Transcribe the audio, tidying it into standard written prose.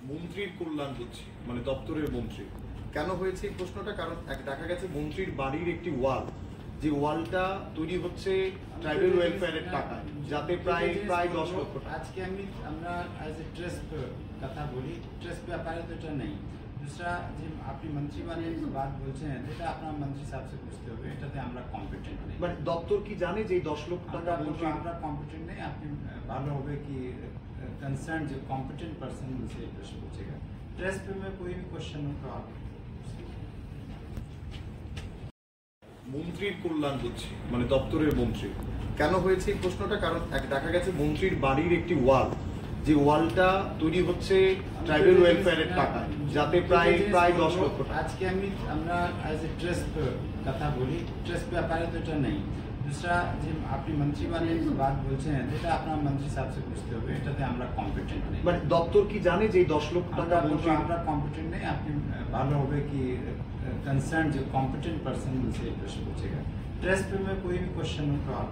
মন্ত্রীর কল্যাণ বুঝছি, মানে দপ্তরের মন্ত্রী কেন হয়েছে এই প্রশ্নটা? কারণ দেখা গেছে মন্ত্রীর বাড়ির একটি ওয়াল, যে ওয়ালটা তৈরি হচ্ছে ট্রাইবাল ওয়েলফেয়ারের টাকায়, যাতে প্রায় 10 লক্ষ টাকা। আজকে আমরা এজ এ ট্রাস্ট কথা বলি, ট্রাস্ট ব্যাপারে তো এটা নেই। दूसरा যে আপনি মন্ত্রী বানিয়ে যে বাত বলছেন, এটা আপনার মন্ত্রী সাহেব से বুঝতে হবে, এটাতে আমরা কম্পিটেন্ট নেই। মানে দপ্তর কি জানে যে 10 লক্ষ টাকা মন্ত্রী? আমরা কম্পিটেন্ট নেই। আপনি ভালো হবে कि कंसर्न जो कॉम्पिटेंट पर्सन उनसे प्रश्न पूछेगा। ट्रस्ट पे में कोई भी क्वेश्चन हो तो आप মন্ত্রীর কল্যাণ বুঝছি, মানে দপ্তরের মন্ত্রী কেন হয়েছে এই প্রশ্নটা? কারণ দেখা গেছে মন্ত্রীর বাড়ির একটি ওয়াল, যে ওয়ালটা তৈরি হচ্ছে ট্রাইবাল ওয়েলফেয়ারের টাকায়, যাতে প্রায় 10 লক্ষ টাকা। আজকে আমরা এজ এ ট্রাস্ট কথা বলি, ট্রাস্ট ব্যাপারে তো এটা নেই। दूसरा যে আপনি মন্ত্রী বানিয়ে যে বাত বলছেন, এটা আপনার মন্ত্রী সাহেব से বুঝতে হবে, এটাতে আমরা কম্পিটেন্ট নেই। মানে দপ্তর কি জানে যে 10 লক্ষ টাকা মন্ত্রী? আমরা কম্পিটেন্ট নেই। আপনি ভালো হবে कि कंसर्न जो कॉम्पिटेंट पर्सन उनसे प्रश्न पूछेगा। ट्रस्ट पे में कोई भी क्वेश्चन हो तो आप